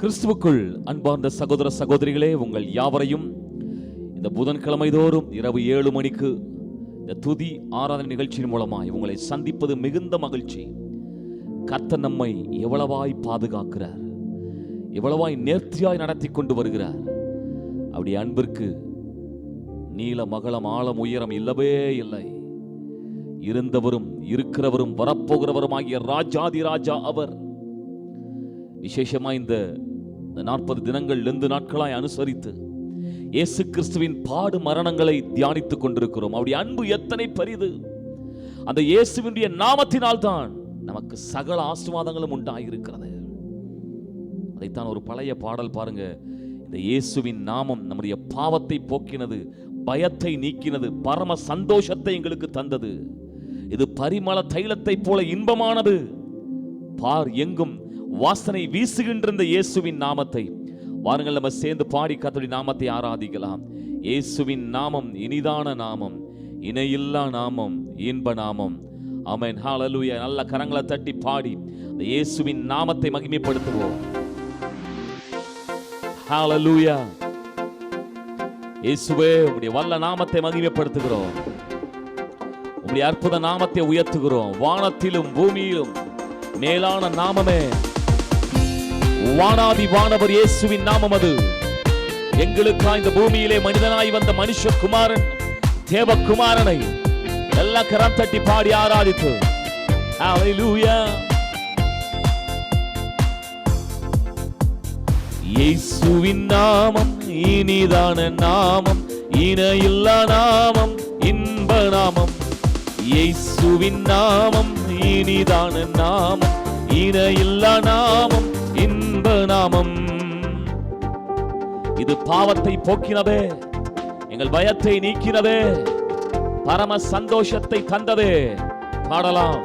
கிறிஸ்துவுக்குள் அன்பார்ந்த சகோதர சகோதரிகளே, உங்கள் யாவரையும் இந்த புதன்கிழமை தோறும் இரவு 7 மணிக்கு இந்த துதி ஆராதனை நிகழ்ச்சியின் மூலமாய் உங்களை சந்திப்பது மிகுந்த மகிழ்ச்சி. கர்த்தர் நம்மை எவ்வளவாய் பாதுகாக்கிறார், எவ்வளவாய் நேர்த்தியாய் நடத்தி கொண்டு வருகிறார். அப்படி அன்பிற்கு நீல மகளம் ஆழம் உயரம் இல்லவே இல்லை. இருந்தவரும் இருக்கிறவரும் வரப்போகிறவருமாகிய ராஜாதி ராஜா அவர். விசேஷமா இந்த 40 தினங்கள் 2 நாட்களாய் அனுசரித்து இயேசு கிறிஸ்துவின் பாடு மரணங்களை தியானித்துக் கொண்டிருக்கிறோம். அவருடைய அன்பு எத்தனை பெரிது! அந்த இயேசுவினுடைய நாமத்தினால் தான் நமக்கு சகல ஆசீர்வாதங்களும் உண்டாயிருக்கிறது. அதைத்தான் ஒரு பழைய பாடல் பாருங்க. இந்த இயேசுவின் நாமம் நம்முடைய பாவத்தை போக்கினது, பயத்தை நீக்கினது, பரம சந்தோஷத்தை எங்களுக்கு தந்தது. இது பரிமள தைலத்தை போல இன்பமானது. பார், எங்கும் வாசனை வீசுகின்ற இந்த இயேசுவின் நாமத்தை வாருங்கள் நம்ம சேர்ந்து பாடி கர்த்தருடைய நாமத்தை ஆராதிக்கலாம். இயேசுவின் நாமம் இனிதான நாமம், இணையில்லா நாமம், இன்ப நாமம். ஆமென், ஹல்லேலூயா. நல்ல கரங்களை தட்டி பாடி இந்த இயேசுவின் நாமத்தை மகிமைப்படுத்துவோம். ஹல்லேலூயா. இயேசுவே, உம்முடைய வல்ல நாமத்தை மகிமைப்படுத்துகிறோம். உம்முடைய அற்புத நாமத்தை உயர்த்துகிறோம். வானத்திலும் பூமியிலும் மேலான நாமமே வானாதி வானவர் இயேசுவின் நாமம். அது எங்களுக்காக இந்த பூமியிலே மனிதனாய் வந்த மனுஷகுமாரன், தேவகுமாரனை எல்லா கரம் தட்டி பாடி ஆராதித்து ஹல்லேலூயா. இயேசுவின் நாமம் இனிதான நாமம், இணையில்லா நாமம், இன்ப நாமம். இயேசுவின் நாமம் இனிதான நாமம், இணையில்லா நாமம், இன்ப நாமம். இது பாவத்தை போக்கினதே, எங்கள் பயத்தை நீக்கினதே, பரம சந்தோஷத்தை தந்ததே. பாடலாம்.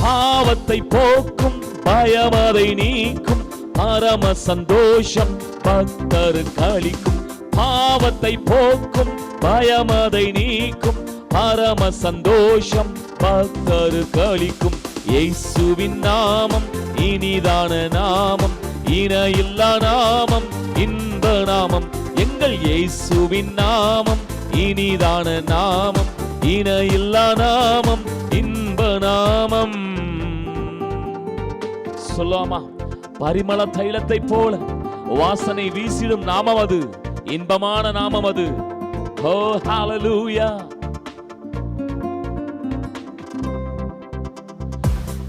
பாவத்தை போக்கும், பயமதை நீக்கும், பரம சந்தோஷம் பக்தருக்கு அளிக்கும். பாவத்தை போக்கும், பயமதை நீக்கும், பரம சந்தோஷம் பக்தருக்கு அளிக்கும். இயேசுவின் நாமம் இனிதான நாமம், இணையில்லா நாமம், இன்ப நாமம். எங்கள் இயேசுவின் நாமம் இனிதான நாமம், இணையில்லா நாமம், இன்ப நாமம். சொல்லாமா, பரிமள தைலத்தை போல வாசனை வீசிடும் நாமம் அது, இன்பமான நாமம் அது. ஓ ஹல்லேலூயா.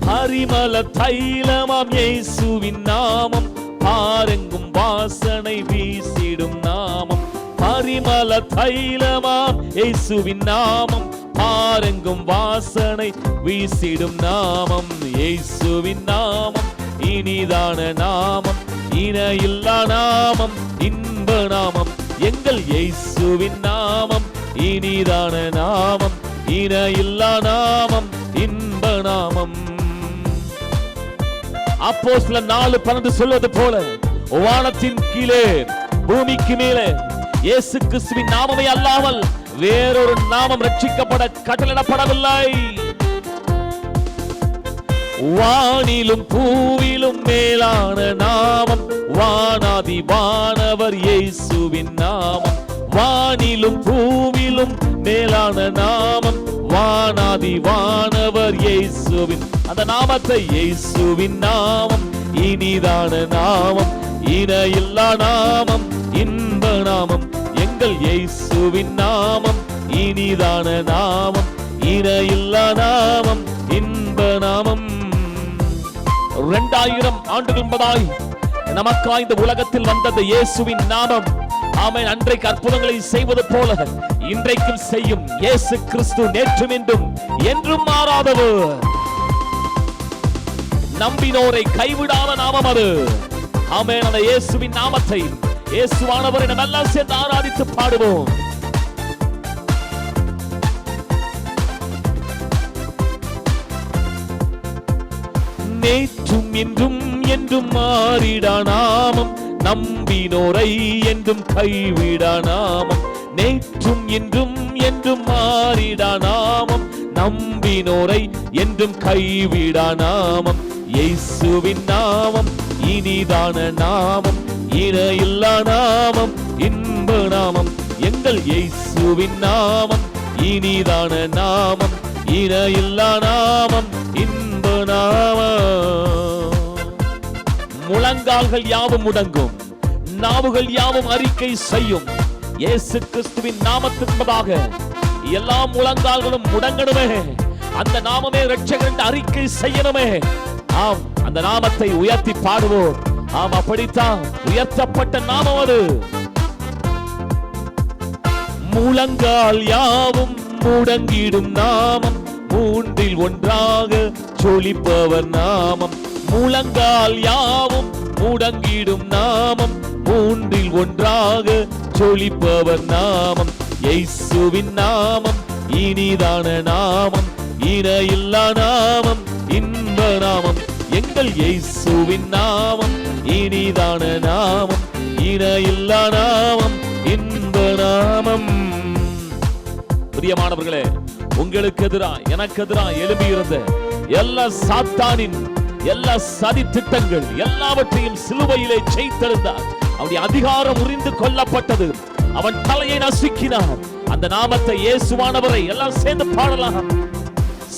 பரிமள தைலமாம் இயேசுவின் நாமம், பாரெங்கும் வாசனை வீசிடும் நாமம். பரிமள தைலமாம் இயேசுவின் நாமம், பாரெங்கும் வாசனை வீசிடும் நாமம். இயேசுவின் நாமம் இனிதான நாமம், இணையில்லா நாமம், இன்ப நாமம். எங்கள் இயேசுவின் நாமம் இனிதான நாமம், இணையில்லா நாமம், இன்ப நாமம். அப்போஸ்தலர் 4:12 சொல்வது போல, வானத்தின் கீழே பூமிக்கு மேலே இயேசு கிறிஸ்துவின் நாமமே அல்லாமல் வேறொரு நாமம் ரட்சிக்கப்பட கட்டளையிடப்படவில்லை. வானிலும் பூவிலும் மேலான நாமம், வானாதி வானவர் இயேசுவின் நாமம். வானிலும் பூவிலும் மேலான நாமம், வானாதி வானவர் இயேசுவின் அந்த நாமத்தை. இயேசுவின் நாமம் இனிதான நாமம், இணையில்லா நாமம், இன்ப நாமம். எங்கள் இயேசுவின் நாமம் இனிதான நாமம், இணையில்லா நாமம், இன்ப நாமம். 2000 ஆண்டுகள் முன்பதாய் நமக்காய் இந்த உலகத்தில் வந்தது இயேசுவின் நாமம். ஆமென். அன்றைக்கு அற்புதங்களை செய்வது போல இன்றைக்கும் செய்யும் இயேசு கிறிஸ்து நேற்றும் இன்றும் என்றும் மாறாதவர். நம்பினோரை கைவிடாத நாமம் அது. ஆமென். அந்த இயேசுவின் நாமத்தை இயேசுவானவரை நாம் எல்லாம் சேர்ந்து ஆராதித்து பாடுவோம். நேற்றும் இன்றும் என்றும் மாறிடா நாமம், நம்பினோரை என்றும் கைவிடா நாமம். நேற்றும் இன்றும் என்றும் மாறிடா நாமம், நம்பினோரை என்றும் கைவிடா நாமம். இயேசுவின் நாமம் இனிதான நாமம், இணையில்லா நாமம், இன்ப நாமம். எங்கள் இயேசுவின் நாமம் இனிதான நாமம், இணையில்லா நாமம், இன்ப நாமம். முழங்கால்கள் யாவும் முடங்கும், நாவுகள் யாவும் அறிக்கை செய்யும். இயேசு கிறிஸ்துவின் நாமத்தின் முன்பதாக எல்லா முழங்கால்களும் முடங்கணுமே. அந்த நாமமே இரட்சகர் என்று அறிக்கை செய்யணுமே. ஆம், அந்த நாமத்தை உயர்த்தி பாடுவோம். ஆம், அப்படித்தான் உயர்த்தப்பட்ட நாமம் அது. முழங்கால் யாவும் முடங்கிடும் நாமம், மூன்றில் ஒன்றாக சொலிப்பவர் நாமம். முழங்கால் யாவும் முடங்கிடும் நாமம், மூன்றில் ஒன்றாக சொலிப்பவர் நாமம். இயேசுவின் நாமம் இனிதான நாமம், இணையில்லா நாமம், இன்ப நாமம். எங்கள் இயேசுவின் நாமம் இனிதான நாமம், இணையில்லா நாமம், இன்ப நாமம். பிரியமானவர்களே, உங்களுக்கு எதிராக எனக்கு எதிராக எழும்பியிருந்த எல்லா சாத்தானின் எல்லா சதி திட்டங்கள் எல்லாவற்றையும் சிலுவையிலே ஜெயித்தெழுந்தார். அவனுடைய அதிகாரம் உரிந்து கொள்ளப்பட்டது. அவன் தலையை நசுக்கினார். அந்த நாமத்தை இயேசுவானவரை எல்லாம் சேர்ந்து பாடலாம்.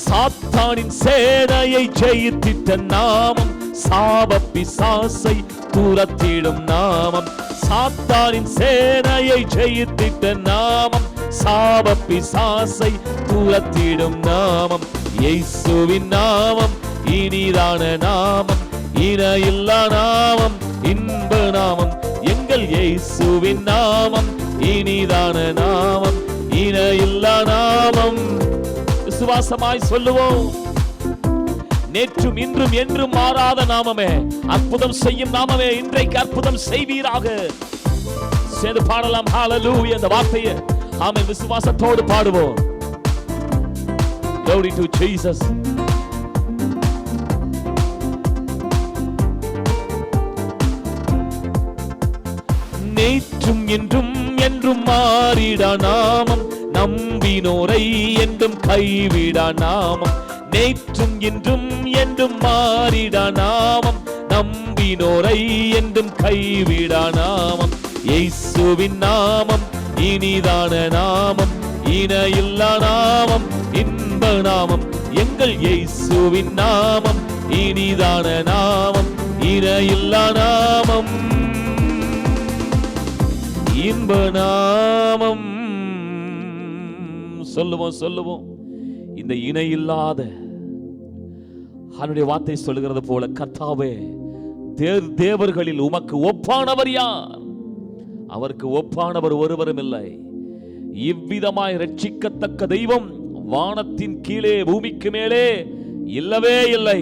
சாத்தானின் சேனையை ஜெயித்திட்ட நாமம், சாப பிசாசை துரத்திடும் நாமம். சாத்தானின் சேனையை ஜெயித்திட்ட நாமம், சாப பிசாசை துரத்திடும் நாமம். இயேசுவின் நாமம் இனிதான நாமம், இணையில்லா நாமம், இன்ப நாமம். எங்கள் இயேசுவின் நாமம் இனிதான நாமம், இணையில்லா நாமம். விசுவாசமாய் சொல்லுவோம். நேற்றும் இன்றும் என்றும் மாறாத நாமமே, அற்புதம் செய்யும் நாமமே, இன்றைக்கு அற்புதம் செய்வீராக. சேர்ந்து பாடலாம் ஹalleluya அந்த வார்த்தையை. ஆமென், விசுவாசத்தோடு பாடுவோம். Glory to Jesus. நேற்றும் இன்றும் என்றும் மாறிடா நாமம், நம்பினோரை என்றும் கைவிடா நாமம். நேற்றும் இன்றும் என்றும் மாறிடா நாமம், நம்பினோரை என்றும் கைவிடா நாமம். இயேசுவின் நாமம் இனிதான நாமம், இணையில்லா நாமம், இன்ப நாமம். எங்கள் இயேசுவின் நாமம் இனிதான நாமம், இணையில்லா நாமம், இன்ப நாமம். சொல்லுவோம் சொல்லுவோம். இந்த இணையில்லாத அவனுடைய வார்த்தை சொல்லுகிறது போல, கர்த்தாவே, தேவர்களில் உமக்கு ஒப்பானவர் யார்? அவருக்கு ஒப்பானவர் ஒருவரும் இல்லை. இவ்விதமாய் ரட்சிக்கத்தக்க தெய்வம் வானத்தின் கீழே பூமிக்கு மேலே இல்லவே இல்லை.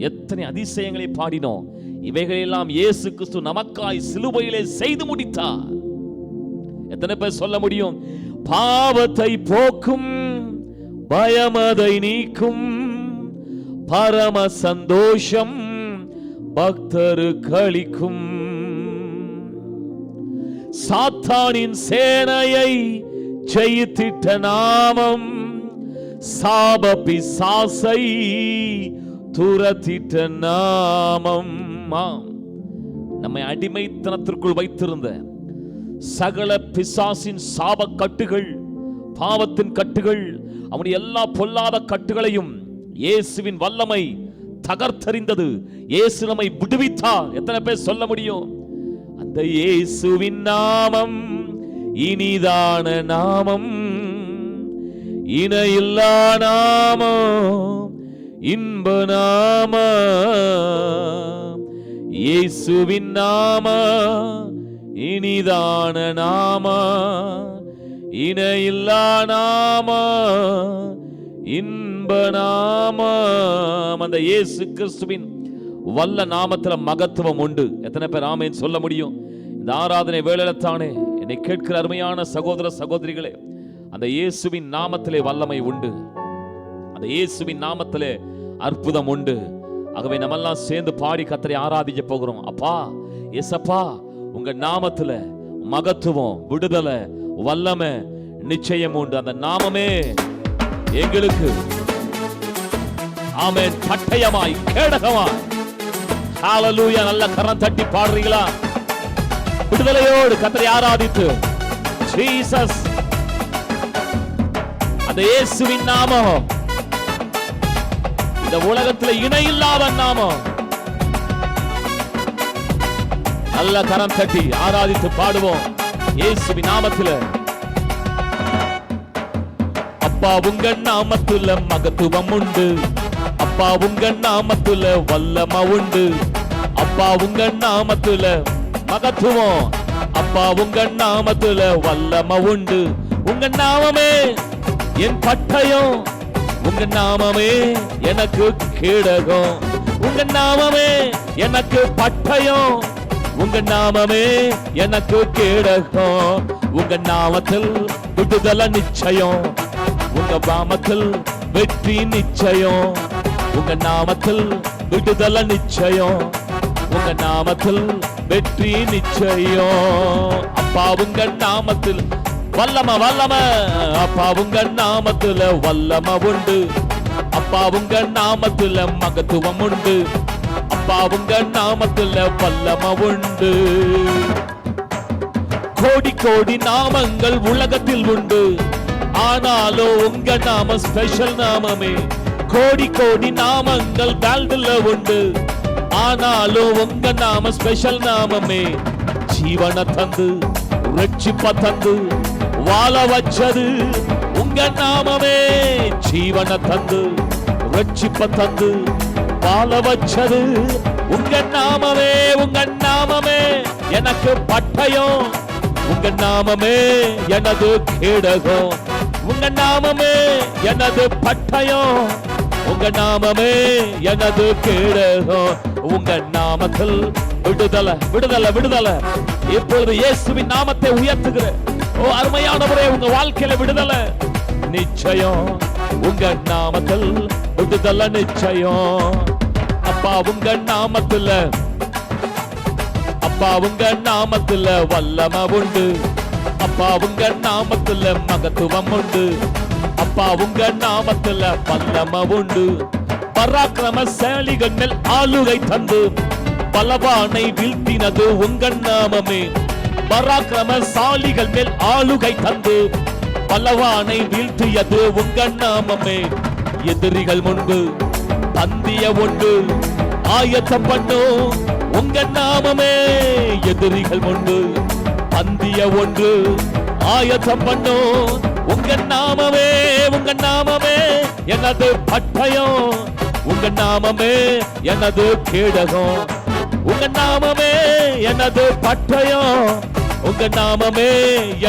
எத்தனை அதிசயங்களை பாடினோம். இவைகளெல்லாம் இயேசு கிறிஸ்து நமக்காய் சிலுவையிலே செய்து முடித்தார். எத்தனை பேர் சொல்ல முடியும்? பாவத்தை போக்கும், பயமதை நீக்கும், பரம சந்தோஷம் பக்தருக்கு அளிக்கும். சாத்தானின் சேனையை ஜெயித்திட்ட நாமம், சாப பிசாசை துரத்திட்ட நாமம். நம்மை அடிமைத்தனத்திற்குள் வைத்திருந்த சகல பிசாசின் சாப கட்டுகள், பாவத்தின் கட்டுகள், அவனுடைய எல்லா பொல்லாத கட்டுகளையும் இயேசுவின் வல்லமை தகர்த்தறிந்தது. இயேசு நம்மை விடுவித்தார். எத்தனை பேர் சொல்ல முடியும்? அந்த இயேசுவின் நாமம் இனிதான நாமம், இணையில்லா நாமம், இன்ப நாமம். இயேசுவின் நாமம் இனிதான நாமம், இணையில்லா நாமம், இன்ப நாமம். அந்த இயேசு கிறிஸ்துவின் வல்ல நாமத்துல மகத்துவம் உண்டு. எத்தனை பேர் ஆமென் சொல்ல முடியும்? இந்த ஆராதனை வேளையில்தானே என்னை கேட்கிற அருமையான சகோதர சகோதரிகளே, அந்த இயேசுவின் நாமத்திலே வல்லமை உண்டு. அந்த இயேசுவின் நாமத்திலே அற்புதம் உண்டு. ஆகவே நம்மெல்லாம் சேர்ந்து பாடி கர்த்தரை ஆராதிக்க போகிறோம். அப்பா, இயேசப்பா, உங்க நாமத்துல மகத்துவம், விடுதலை, வல்லமை நிச்சயம் உண்டு. அந்த நாமமே எங்களுக்கு ஆமென் பட்டயமாய் கேடகமாய். ஹalleluya. நல்ல கரம் தட்டி பாடுறீங்களா? விடுதலையோடு கர்த்தரை ஆராதித்து ஜீசஸ், அந்த இயேசுவின் நாமம் இந்த உலகத்தில் இணையில்லாத நாமம். நல்ல கரம் தட்டி ஆராதித்து பாடுவோம் இயேசுவின் நாமத்தில். அப்பா உங்க நாமத்துல மகத்துவம் உண்டு, அப்பா உங்க நாமத்துல வல்லமை உண்டு, அப்பா உங்க நாமத்துல மகத்துவம், அப்பா உங்க நாமத்துல வல்லமை உண்டு. உங்க நாமமே என் பட்டயம், உங்க நாமமே எனக்கு கேடகம், உங்க நாமமே எனக்கு பட்டயம், உங்க நாமமே எனக்கு கேடகம். உங்க நாமத்தில் விடுதலை நிச்சயம், உங்க நாமத்தில் வெற்றி நிச்சயம், உங்க நாமத்தில் விடுதலை நிச்சயம், உங்க நாமத்தில் வெற்றி நிச்சயம். அப்பா உங்க நாமத்தில் வல்லமை வல்லமை, அப்பா உங்க நாமத்துல வல்லமை உண்டு, அப்பா உங்க நாமத்துல மகத்துவம் உண்டு, அப்பா உங்க நாமத்துல வல்லமை உண்டு. கோடி கோடி நாமங்கள் உலகத்தில் உண்டு, ஆனாலும் உங்க நாம ஸ்பெஷல் நாமமே. கோடி கோடி நாமங்கள் வேல்டுல உண்டு, ஆனாலும் உங்க நாம ஸ்பெஷல் நாமமே. ஜீவன தந்து ரட்சிப்ப தந்து வாழ வச்சது உங்க நாமமே. ஜீவன தந்து ரட்சிப்ப தந்து வாழ வச்சது உங்க நாமமே. உங்க நாமமே எனக்கு பட்டயம், உங்க நாமமே எனது கேடகம், உங்க நாமமே எனது பட்டயம், உங்க நாமமே எனது கேடகம். உங்க நாமத்தில் விடுதலை விடுதலை விடுதலை. இப்பொழுது இயேசுவின் நாமத்தை உயர்த்துகிற ஓ அருமையானவரே, உங்க வாழ்க்கையில விடுதலை நிச்சயம், உங்க நாமத்தில் விடுதலை நிச்சயம். அப்பா உங்க நாமத்துல, அப்பா உங்க நாமத்துல வல்லமை உண்டு, அப்பா உங்க நாமத்துல மகத்துவம் உண்டு, அப்பா உங்க நாமத்துல வல்லமை உண்டு. பராக்கிரமசாலிகள் மேல் ஆளுகை தந்து பலவானை வீழ்த்தினது உங்க நாமமே. பராக்கிரமசாலிகள் மேல் ஆளுகை தந்து பலவானை வீழ்த்தியது உங்க நாமமே. எதிரிகள் முன்பு பந்திய ஒன்று ஆயத்தம் பண்ணும் உங்க நாமமே. எதிரிகள் முன்பு பந்திய ஒன்று ஆயத்தம் பண்ணும் உங்க நாமமே. உங்க நாமமே எனது பட்டயம், உங்க நாமமே எனது கேடகம், உங்க நாமமே எனது பட்டயம், உங்க நாமமே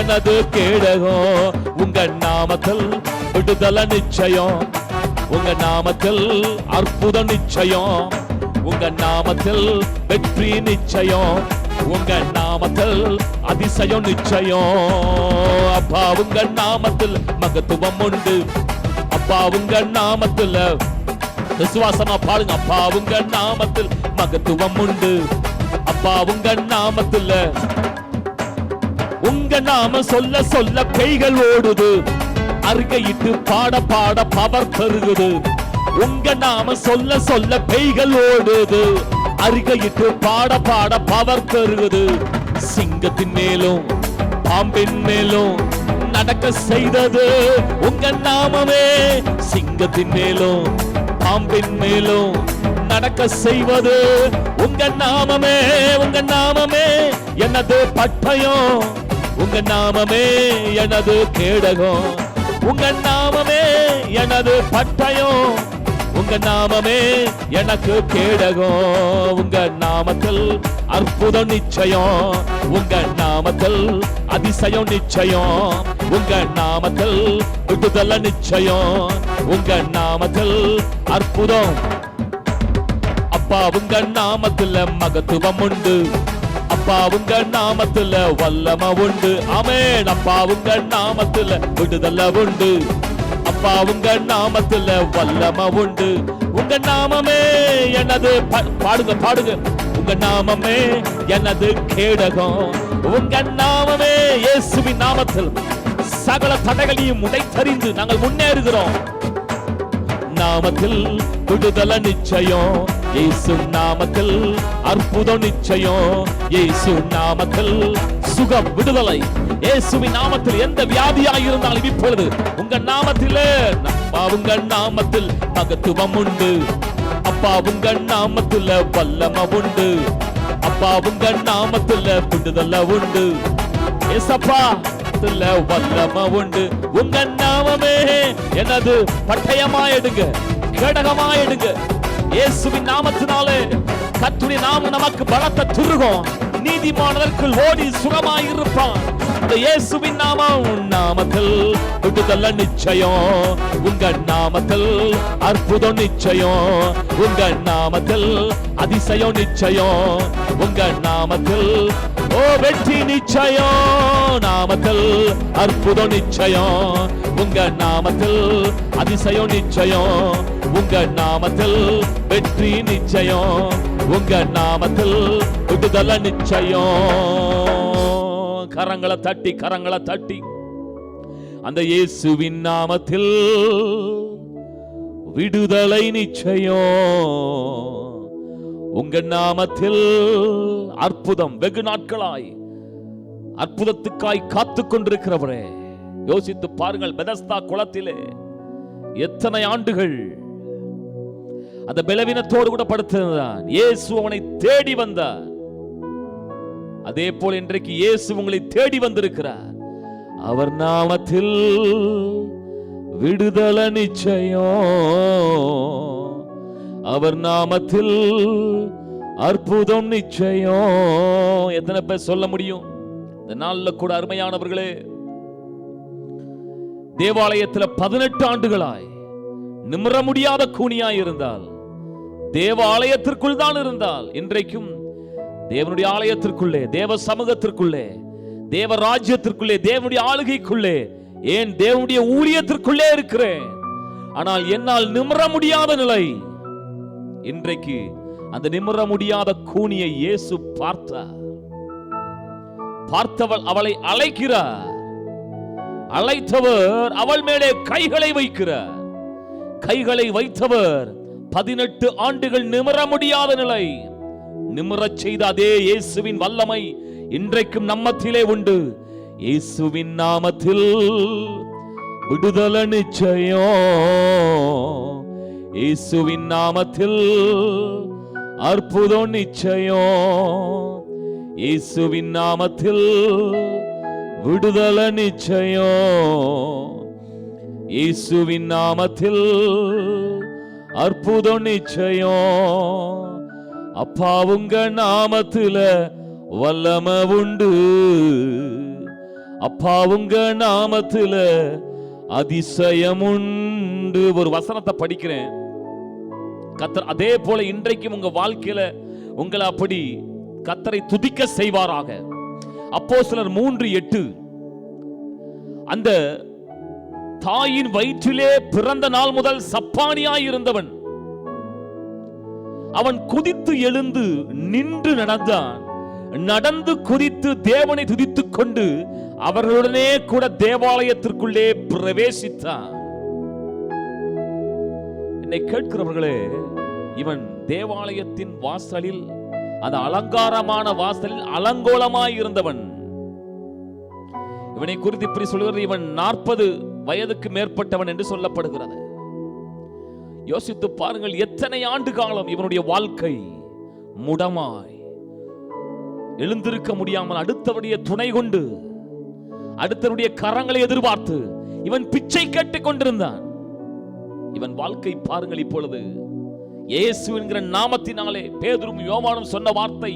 எனது கேடகம். உங்க நாமத்தில் விடுதலை நிச்சயம், உங்க நாமத்தில் அற்புதம் நிச்சயம், உங்க நாமத்தில் வெற்றி நிச்சயம், உங்க நாமத்தில் அதிசயம் நிச்சயம். அப்பா உங்க நாமத்தில் மகத்துவம் உண்டு, அப்பா உங்க நாமத்தில் விசுவாசமா பாடுங்க. அப்பா உங்க நாமத்தில் மகத்துவம் உண்டு, அப்பா உங்க நாமத்தில். உங்க நாம சொல்ல சொல்ல கைகள் ஓடுது, அருகையிட்டு பாட பாட பவர் பெருகுது. உங்க நாம சொல்ல சொல்ல கைகள் ஓடுது, அருகையிட்டு பாட பாட பவர் பெருகுது. சிங்கத்தின் மேலும் பாம்பின் மேலும் நடக்க செய்தது உங்க நாமமே. சிங்கத்தின் மேலும் பாம்பின் மேலும் நடக்க செய்வது உங்க நாமமே. உங்க நாமமே எனது பட்டயம், உங்க நாமமே எனது கேடகம், உங்க நாமமே எனது பட்டயம், உங்க நாமமே எனக்கு கேடகம். உங்க நாமத்தில் அற்புதம் நிச்சயம், உங்க நாமத்தில் அதிசயம் நிச்சயம், உங்க நாமத்தில் விடுதலை நிச்சயம், உங்க நாமத்தில் அற்புதம். அப்பா உங்க நாமத்துல மகத்துவம் உண்டு, அப்பா உங்க நாமத்துல வல்லமை உண்டு. ஆமென். அப்பா உங்க நாமத்துல விடுதலை உண்டு, அப்பா உங்க நாமத்துல வல்லமை உண்டு. உங்க நாமமே எனது பாடுங்க பாடுங்க. உங்க நாமமே எனது கேடகம், உங்க நாமமே இயேசுவின் நாமத்தில் சகல தடைகளையும் உடைத்தறிந்து நாங்கள் முன்னேறுகிறோம். நாமத்தில் விடுதலை நிச்சயம், இயேசு நாமத்தில் அற்புதம் நிச்சயம், இயேசு நாமத்தில் சுகம் விடுதலை. இயேசுவின் நாமத்தில் எந்த வியாதியாக இருந்தாலும் இப்பொழுது உங்க நாமத்திலே, உங்க நாமத்தில் மகத்துவம் உண்டு அப்பா, உங்க நாமத்தில் வல்லமை உண்டு அப்பா, உங்க நாமத்தில் விடுதலை உண்டு ஏசப்பா, வல்லமை உண்டு. உங்க நாமமே எனது பட்டயமாயிடுங்க, கேடகமாயிடுங்க. இயேசுவின் நாமத்தினாலே கர்த்தருடைய நாமம் நமக்கு பலத்த துருகம். நீதிமானதற்குள் ஓடி சுகமாயிருப்பான். அந்த இயேசுவின் நாமம், நாமத்தில் விடுதலை நிச்சயம், உங்க நாமத்தில் அற்புதம் நிச்சயம், உங்க நாமத்தில் அதிசயம் நிச்சயம், உங்க நாமத்தில் ஓ வெற்றி நிச்சயம், நாமத்தில் அற்புதம் நிச்சயம், உங்க நாமத்தில் அதிசயம் நிச்சயம், உங்க நாமத்தில் வெற்றி நிச்சயம், உங்க நாமத்தில் விடுதலை நிச்சயம். கரங்களை தட்டி, கரங்களை தட்டி அந்த இயேசுவின் நாமத்தில் விடுதலை நிச்சயம், உங்க நாமத்தில் அற்புதம். வெகு நாட்களாய் அற்புதத்துக்காய் காத்துக் கொண்டிருக்கிறவரே, யோசித்து பாருங்கள். பெதஸ்தா குளத்திலே எத்தனை ஆண்டுகள் அந்த பலவீனத்தோடு கூட படுத்திருந்தான். இயேசு அவனை தேடி வந்தார். அதே போல் இன்றைக்கு இயேசு உங்களை தேடி வந்திருக்கிறார். அவர் நாமத்தில் விடுதலை நிச்சயம், அவர் நாமத்தில் அற்புதம் நிச்சயம். எத்தனை பேர் சொல்ல முடியும்? இந்த நாள்ல கூட அருமையானவர்களே, தேவாலயத்தில் 18 ஆண்டுகளாய் நிமிர முடியாத கூனியாய் இருந்தால், தேவாலயத்திற்குள் தான் இருந்தால், இன்றைக்கும் தேவனுடைய ஆலயத்திற்குள்ளே, தேவ சமூகத்திற்குள்ளே, தேவ ராஜ்யத்திற்குள்ளே, தேவனுடைய ஆளுகைக்குள்ளே, ஏன் தேவனுடைய ஊழியத்திற்குள்ளே இருக்கிறேன். ஆனால் என்னால் நிமிர முடியாத நிலை. இன்றைக்கு அந்த நிமிர முடியாத கூனியை இயேசு பார்த்தார். பார்த்தவள் அவளை அழைக்கிறார். அழைத்தவர் அவள் மேலே கைகளை வைக்கிறார். கைகளை வைத்தவர் 18 ஆண்டுகள் நிமிர முடியாத நிலை நிமிரச் செய்த அதே இயேசுவின் வல்லமை இன்றைக்கும் நம்மத்திலே உண்டு. இயேசுவின் நாமத்தில் விடுதலை நிச்சயம், இயேசுவின் நாமத்தில் அற்புதம் நிச்சயம், இயேசுவின் நாமத்தில் விடுதலை நிச்சயம், இயேசுவின் நாமத்தில் அற்புதம் நிச்சயம். அப்பா, உங்க நாமத்துல வல்லமை உண்டு அப்பா, உங்க நாமத்துல அதிசயம் உண்டு. ஒரு வசனத்தை படிக்கிறேன். கர்த்தர் அதே போல இன்றைக்கும் உங்க வாழ்க்கையில உங்களை அப்படி கர்த்தரை துதிக்க செய்வாராக. அப்போஸ்தலர் 3:8, அந்த தாயின் வயிற்றிலே பிறந்த நாள் முதல் சப்பானியாய் இருந்தவன் அவன் குதித்து எழுந்து நின்று நடந்தான். நடந்து குதித்து தேவனை துதித்துக் கொண்டு அவர்களுடனே கூட தேவாலயத்திற்குள்ளே பிரவேசித்தான். என்னை கேட்கிறவர்களே, இவன் தேவாலயத்தின் வாசலில், அந்த அலங்காரமான வாசலில் அலங்கோலமாய் இருந்தவன். இவனை குறித்து இப்படி சொல்கிறது, இவன் 40 வயதுக்கு மேற்பட்டவன் என்று சொல்லப்படுகிறது. யோசித்து பாருங்கள், எத்தனை ஆண்டு காலம் இவனுடைய வாழ்க்கை முடமாய் எழுந்திருக்க முடியாமல் அடுத்தவருடைய துணை கொண்டு, அடுத்தவருடைய கரங்களை எதிர்பார்த்து இவன் பிச்சை கேட்டுக் கொண்டிருந்தான். இவன் வாழ்க்கை பாருங்கள். இப்பொழுது இயேசு என்கிற நாமத்தினாலே பேதுரும் யோவானும் சொன்ன வார்த்தை,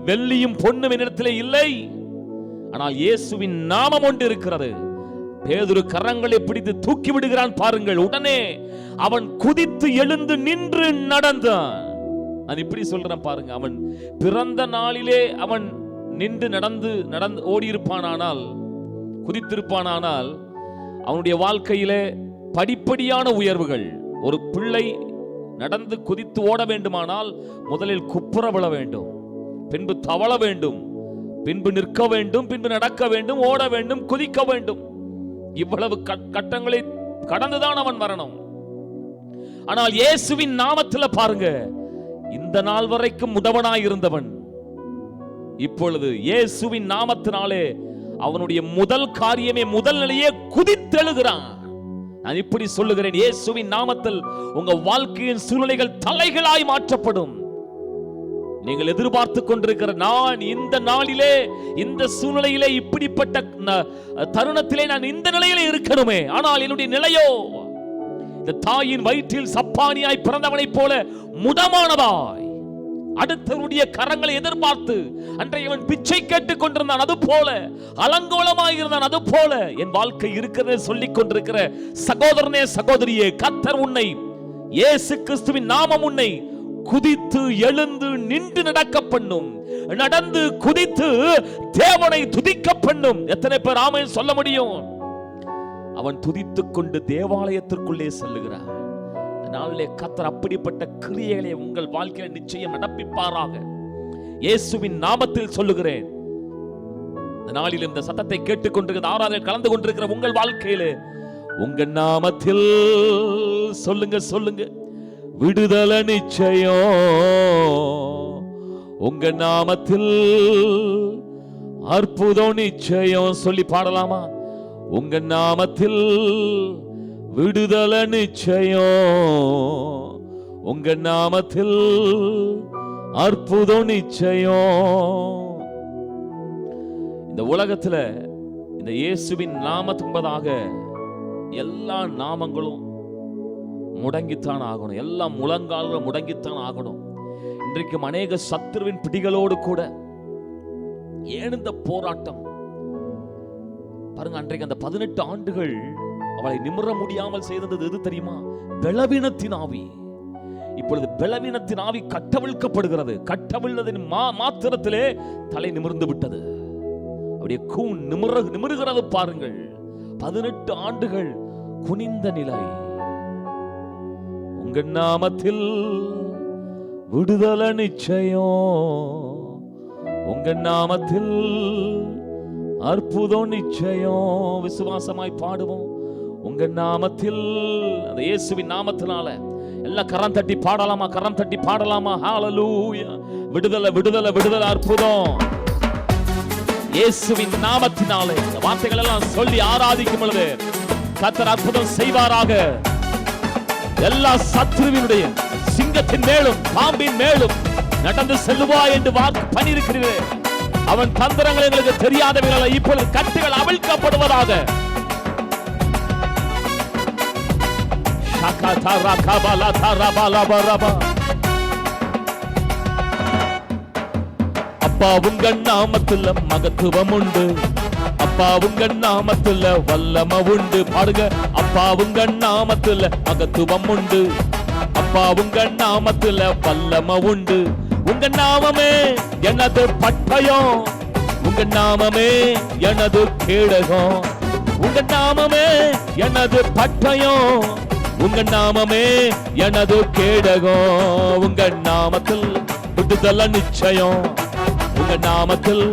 வெள்ளியும் பொன்னும் என்னிடத்திலே இல்லை, ஆனால் இயேசுவின் நாமம் ஒன்று இருக்கிறது. பேதுரு கரங்களை பிடித்து தூக்கி விடுகிறான் பாருங்கள். உடனே அவன் குதித்து எழுந்து நின்று நடந்தான். நான் இப்படி சொல்றேன் பாருங்க, அவன் பிறந்த நாளிலே அவன் நின்று நடந்து ஓடி இருப்பானால், குதித்திருப்பானால், அவனுடைய வாழ்க்கையிலே படிப்படியான உயர்வுகள். ஒரு பிள்ளை நடந்து குதித்து ஓட வேண்டுமானால் முதலில் குப்புற விழ வேண்டும், பின்பு தவள வேண்டும், பின்பு நிற்க வேண்டும், பின்பு நடக்க வேண்டும், ஓட வேண்டும், குதிக்க வேண்டும். இவ்வளவு கட்டங்களை கடந்துதான் அவன் வரணும். ஆனால் இயேசுவின் நாமத்தில் பாருங்க, இந்த நாள் வரைக்கும் முடவனாய் இருந்தவன் இப்பொழுது இயேசுவின் நாமத்தினாலே அவனுடைய முதல் காரியமே, முதல் நிலையே குதித்தெழுகிறான். நான் இப்படி சொல்லுகிறேன், இயேசுவின் நாமத்தில் உங்க வாழ்க்கையின் சூழ்நிலைகள் தலைகளாய் மாற்றப்படும். நீங்கள் எதிர்பார்த்து கொண்டிருக்கிற நான் இந்த நாளிலே, இந்த சூழ்நிலையிலே, இப்படிப்பட்ட தருணத்திலே நான் இந்த நிலையிலே இருக்கணுமே, ஆனால் என்னுடைய நிலையோ இந்த தாயின் வயிற்றில் சப்பானியாய் பிறந்தவனைப் போல முடமானதாய், அடுத்தவருடைய கரங்களை எதிர்பார்த்து அன்றைய அவன் பிச்சை கேட்டுக் கொண்டிருந்தான். அது போல அலங்கோலமாய் இருந்தான். அது போல என் வாழ்க்கை இருக்கிறது சொல்லிக் கொண்டிருக்கிற சகோதரனே, சகோதரியே, கர்த்தர் உன்னை, இயேசு கிறிஸ்துவின் நாமம் உன்னை குதித்து எழுந்து நின்று நடக்க பண்ணும். நடந்து குதித்து தேவனை துதிக்க பண்ணும். எத்தனை பேர் ஆமென் சொல்ல முடியும்? அவன் துதித்துக் கொண்டு தேவாலயத்திற்குள்ளே செல்லுகிறான். நாளிலே கர்த்தர் அப்படிப்பட்ட கிரியைகளை உங்கள் வாழ்க்கையில் நிச்சயம் நடப்பிப்பாராக. இயேசுவின் நாமத்தில் சொல்லுகிறேன். இந்த நாளில் இந்த சத்தத்தை கேட்டுக்கொண்டிருக்கிற, ஆராதனை கலந்து கொண்டிருக்கிற உங்கள் வாழ்க்கையிலே, உங்க நாமத்தில் சொல்லுங்க, சொல்லுங்க, விடுதலை நிச்சயம். உங்க நாமத்தில் அற்புதம் நிச்சயம். சொல்லி பாடலாமா? உங்க நாமத்தில் விடுதலை நிச்சயம். உங்க நாமத்தில் அற்புதம் நிச்சயம். இந்த உலகத்துல இந்த இயேசுவின் நாமத்தும்பதாக எல்லா நாமங்களும் முடங்கித்தான் ஆகணும். எல்லா முழங்கால்களும் முடங்கித்தான் ஆகணும். இன்றைக்கும் அநேக சத்துருவின் பிடிகளோடு கூட ஏன் இந்த போராட்டம் பாருங்க. அன்றைக்கு அந்த 18 ஆண்டுகள் அவளை நிமிர முடியாமல் செய்தது எது தெரியுமா? பலவீனத்தின் ஆவி. இப்பொழுது பலவீனத்தின் ஆவி கட்டவிழ்க்கப்படுகிறது. கட்டவிழ்ந்ததின் மாத்திரத்திலே தலை நிமிர்ந்து விட்டது. அப்படியே கூன் நிமிருகிறது பாருங்கள். 18 ஆண்டுகள் குனிந்த நிலை. உங்க நாமத்தில் விடுதலை நிச்சயம். உங்க நாமத்தில் அற்புதம் நிச்சயம். விசுவாசமாய் பாடுவோம். உங்க நாமத்தில், அந்த இயேசுவின் நாமத்தினால எல்லாம் கரம் தட்டி பாடலாமா? கரம் தட்டி பாடலாமா? ஹalleluya. விடுதலை, விடுதலை, விடுதலை, அற்புதம் இயேசுவின் நாமத்தினாலே. இந்த வார்த்தைகள் எல்லாம் சொல்லி ஆராதிக்கும் பொழுது கர்த்தர் அற்புதம் செய்வாராக. எல்லா சத்துருவினுடைய சிங்கத்தின் மேலும் பாம்பின் மேலும் நடந்து செல்லுவா என்று வாக்கு பண்ணியிருக்கிறீர்கள். அவன் தந்திரங்கள் எங்களுக்கு தெரியாதவர்கள் இப்பொழுது கட்டுகள் அவிழ்க்கப்படுவதாக. அப்பா உங்க நாமத்துல மகத்துவம் உண்டு. அப்பா உங்க நாமத்துல வல்லமை உண்டு. பாடுங்க. அப்பா உங்க நாமத்துல மகத்துவம் உண்டு. அப்பா உங்க நாமத்துல வல்லமை உண்டு. உங்க நாமமே எனது பட்டயம். உங்க நாமமே எனது கேடகம். உங்க நாமமே எனது பட்டயம். உங்க நாமமே எனது கேடகம். உங்க நாமத்தில் விடுதலை நிச்சயம். உங்க நாமத்தில்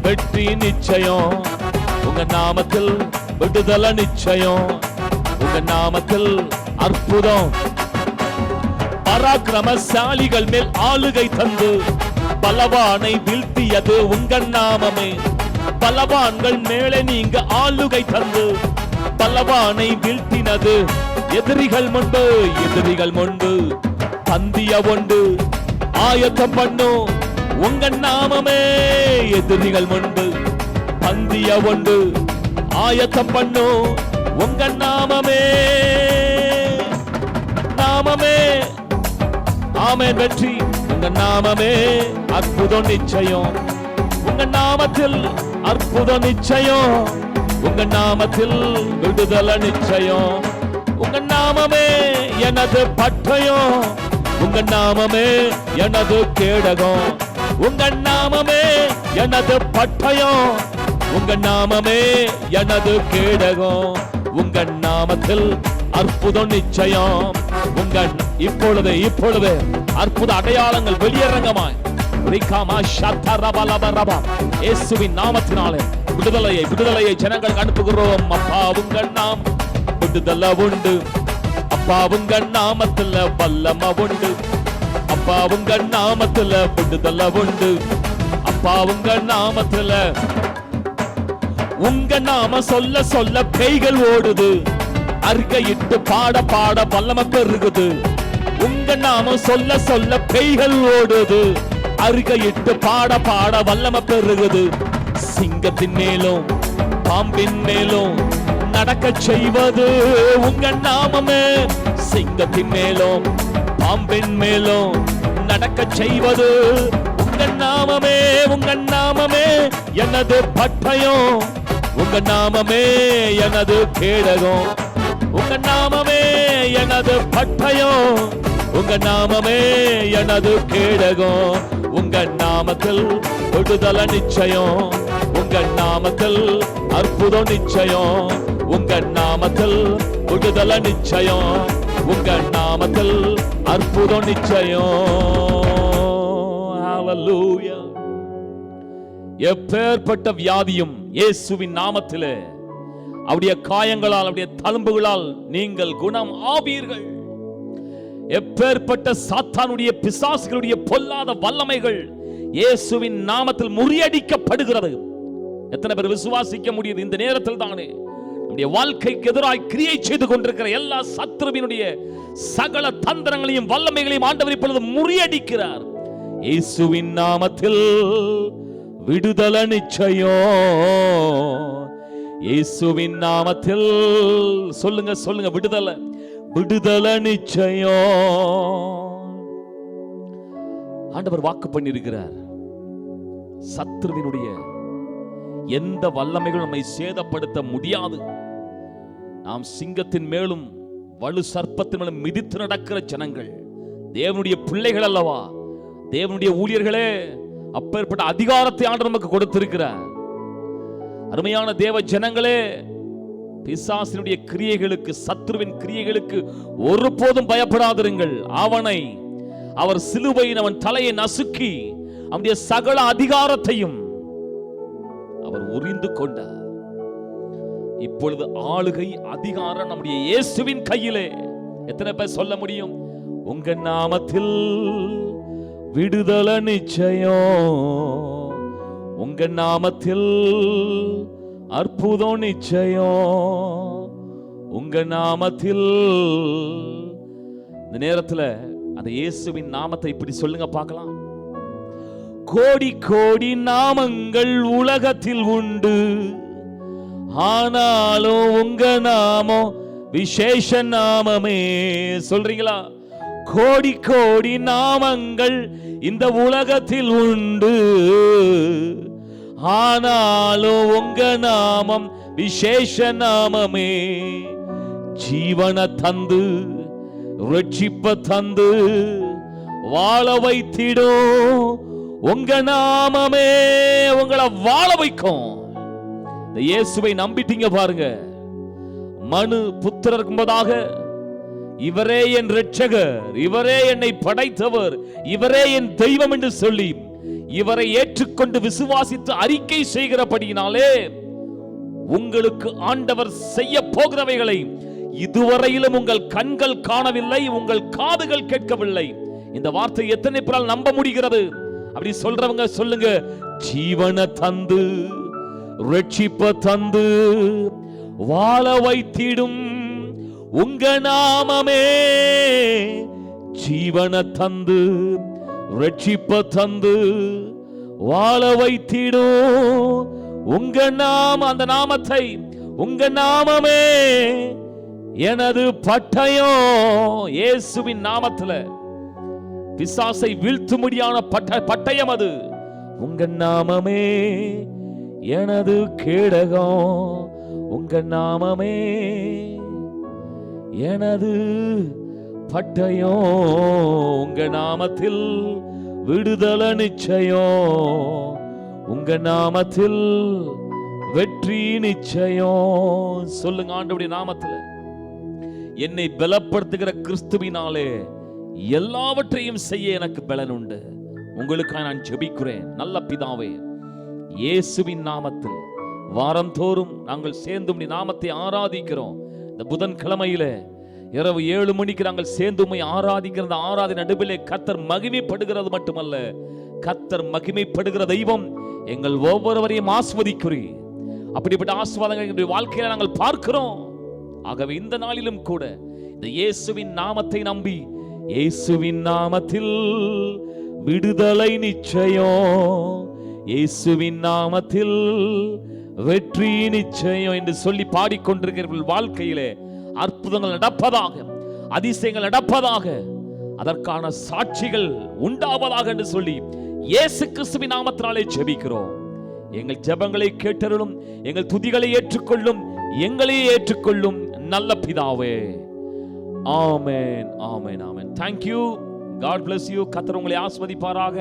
வெற்றி நிச்சயம். உங்க நாமத்தில் விடுதலை நிச்சயம். உங்க நாமத்தில் அற்புதம். பராக்கிரமசாலிகள் மேல் ஆளுகை தந்து பலவானை வீழ்த்தியது உங்க நாமமே. பலவான்கள் மேலே நீங்க ஆளுகை தந்து பலவானை வீழ்த்தினது எதிரிகள் முன்பு. எதிரிகள் முன்பு பந்திய ஒன்று ஆயத்தம் பண்ணும் உங்க நாமமே. எதிரிகள் முன்பு பந்திய ஒன்று ஆயத்தம் பண்ணும் உங்க நாமமே. நாமமே ஆமென். வெற்றி உங்க நாமமே. அற்புதம் நிச்சயம். உங்க நாமத்தில் அற்புதம் நிச்சயம். உங்க நாமத்தில் விடுதலை நிச்சயம். உங்க நாமமே எனது பட்டயம். உங்க நாமமே எனது கேடகம். உங்க நாமமே எனது பட்டயம். உங்க நாமமே எனது கேடகம். உங்க நாமத்தில் அற்புதம் நிச்சயம். உங்க இப்பொழுது இப்பொழுது அற்புத அடையாளங்கள் வெளியரங்கமாய் இயேசுவின் நாமத்தினாலே விடுதலையை விடுதலையை ஜனங்களுக்கு அனுப்புகிறோம். அப்பா உங்கள் நாம் விடுதலை உண்டு. அப்பா உங்கள் நாமத்துல வல்லமை உண்டு. அப்பா உங்கள் நாமத்துல விடுதலை உண்டு. அப்பா உங்கள் நாமத்துல உங்க நாம சொல்ல சொல்ல பேய்கள் ஓடுது. அறிக்கையிட்டு பாட பாட வல்லமை பெருகுது. உங்க நாம சொல்ல சொல்ல பேய்கள் ஓடுது. அறிக்கையிட்டு பாட பாட வல்லமை பெருகுது. சிங்கத்தின் மேலும் பாம்பின் மேலும் நடக்க செய்வது உங்க நாமமே. சிங்கத்தின் மேலும் பாம்பின் மேலும் நடக்க செய்வது உங்க நாமமே. உங்க நாமமே எனது பட்டயம். உங்க நாமமே எனது கேடகம். உங்க நாமமே எனது பட்டயம். உங்க நாமமே எனது கேடகம். உங்க நாமத்தில் விடுதலை நிச்சயம். உங்க நாமத்தில் அற்புதம் நிச்சயம். உங்க நாமத்தில் விடுதலை நிச்சயம். உங்க நாமத்தில் அற்புதம் நிச்சயம். ஹல்லேலூயா. எப்பேற்பட்ட வியாதியும் இயேசுவின் நாமத்திலே அவருடைய காயங்களால் அவருடைய தழும்புகளால் நீங்கள் குணம் ஆவீர்கள். எப்பேற்பட்ட சாத்தானுடைய பிசாசுகளுடைய பொல்லாத வல்லமைகள் இயேசுவின் நாமத்தில் முறியடிக்கப்படுகிறது. எத்தனை பேர் விசுவாசிக்க முடியுது? இந்த நேரத்தில் தானே நம்முடைய வாழ்க்கைக்கு எதிராக கிரியை செய்து கொண்டிருக்கிற எல்லா சத்துருவினுடைய சகல தந்திரங்களையும் வல்லமைகளையும் ஆண்டவர் இப்பொழுது முறியடிக்கிறார். இயேசுவின் நாமத்தில் விடுதலை நிச்சயம். இயேசுவின் நாமத்தில் சொல்லுங்க சொல்லுங்க, விடுதலை விடுதலை நிச்சயம். ஆண்டவர் வாக்கு பண்ணியிருக்கிறார். சத்துருவினுடைய எந்த வல்லமைகளும் நம்மை சேதப்படுத்த முடியாது. நாம் சிங்கத்தின் மேலும் வலு சர்ப்பத்தின் மேலும் மிதித்து நடக்கிற ஜனங்கள், தேவனுடைய பிள்ளைகள் அல்லவா? தேவனுடைய ஊழியர்களே, அப்பேற்பட்ட அதிகாரத்தை ஆண்டவர் நமக்கு கொடுத்திருக்கிறார். அருமையான தேவ ஜனங்களே, பிசாசினுடைய கிரியைகளுக்கு, சத்துருவின் கிரியைகளுக்கு ஒருபோதும் பயப்படாதிருங்கள். அவனை, அவர் சிலுவையின் அவன் தலையை நசுக்கி அவனுடைய சகல அதிகாரத்தையும் அவர் உரிந்து கொண்டார். இப்பொழுது ஆளுகை அதிகாரம் நம்முடைய இயேசுவின் கையிலே. எத்தனை பேர் சொல்ல முடியும்? உங்க நாமத்தில் விடுதலை நிச்சயம். உங்க நாமத்தில் அற்புதம் நிச்சயம். உங்க நாமத்தில். இந்த நேரத்தில் அந்த இயேசுவின் நாமத்தை இப்படி சொல்லுங்க பார்க்கலாம். கோடி கோடி நாமங்கள் உலகத்தில் உண்டு, ஆனாலும் உங்க நாமம் விசேஷ நாமமே. சொல்றீங்களா? கோடி கோடி நாமங்கள் இந்த உலகத்தில் உண்டு, ஆனாலும் உங்க நாமம் விசேஷ நாமமே. ஜீவன தந்து ரட்சிப்ப தந்து வாழ வைத்திடும் உங்க நாமமே உங்களை வாழ வைக்கும். இந்த இயேசுவை நம்பிட்டீங்க பாருங்க. மனு புத்திரருக்கு முன்பதாக இவரே என் இரட்சகர், இவரே என்னை படைத்தவர், இவரே என் தெய்வம் என்று சொல்லி இவரை ஏற்றுக்கொண்டு விசுவாசித்து அறிக்கை செய்கிறபடியினாலே உங்களுக்கு ஆண்டவர் செய்ய போகிறவைகளை இதுவரையிலும் உங்கள் கண்கள் காணவில்லை, உங்கள் காதுகள் கேட்கவில்லை. இந்த வார்த்தை எத்தனை பேரால் நம்ப முடிகிறது? அப்படி சொல்றவங்க சொல்லுங்க. ஜீவன தந்து ரட்சிப்ப தந்து வாழ வைத்திடும் உங்க நாமமே. ஜீவன தந்து ரட்சிப்ப தந்து வாழ வைத்திடும் உங்க நாம. அந்த நாமத்தை, உங்க நாமமே எனது பட்டயம். இயேசுவின் நாமத்துல பிசாசை வீழ்த்தும்படியான பட்டயம் அது. உங்க நாமமே எனது கேடகம். உங்க நாமமே எனது பட்டயம். உங்க நாமத்தில் விடுதலை நிச்சயம். உங்க நாமத்தில் வெற்றி நிச்சயம். சொல்லுங்க, ஆண்டவருடைய நாமத்தில் என்னை பலப்படுத்துகிற கிறிஸ்துவினாலே எல்லாவற்றையும் செய்ய எனக்கு பலன் உண்டு. உங்களுக்காக நான் ஜெபிக்கிறேன். நல்ல பிதாவே, இயேசுவின் நாமத்தில் வாரந்தோறும் நாங்கள் சேர்ந்து உம்முடைய நாமத்தை ஆராதிக்கிறோம். இந்த புதன்கிழமையில இரவு 7 மணிக்கு நாங்கள் சேர்ந்து உம்மை ஆராதிக்கிற அந்த ஆராதனை நடுவிலே கர்த்தர் மகிமைப்படுகிறது மட்டுமல்ல, கர்த்தர் மகிமைப்படுகிற தெய்வம் எங்கள் ஒவ்வொருவரையும் ஆஸ்வதிக்கிறீர். அப்படிப்பட்ட ஆசீர்வாதங்களை எங்களுடைய வாழ்க்கையில நாங்கள் பார்க்கிறோம். ஆகவே இந்த நாளிலும் கூட இந்த இயேசுவின் நாமத்தை நம்பி, இயேசுவின் நாமத்தில் விடுதலை நிச்சயம், இயேசுவின் நாமத்தில் வெற்றி நிச்சயம் என்று சொல்லி பாடிக்கொண்டிருக்கிறவர்கள் வாழ்க்கையிலே அற்புதங்கள் நடப்பதாக, அதிசயங்கள் நடப்பதாக, அதற்கான சாட்சிகள் உண்டாவதாக என்று சொல்லி இயேசு கிறிஸ்துவின் நாமத்தினாலே ஜெபிக்கிறோம். எங்கள் ஜெபங்களை கேட்டருளும், எங்கள் துதிகளை ஏற்றுக்கொள்ளும், எங்களையே ஏற்றுக்கொள்ளும் நல்ல பிதாவே. ஆமென், ஆமென், ஆமென். Thank you. God bless you. கர்த்தர் உங்களை ஆசீர்வதிப்பாராக.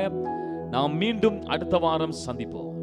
நாம் மீண்டும் அடுத்த வாரம் சந்திப்போம்.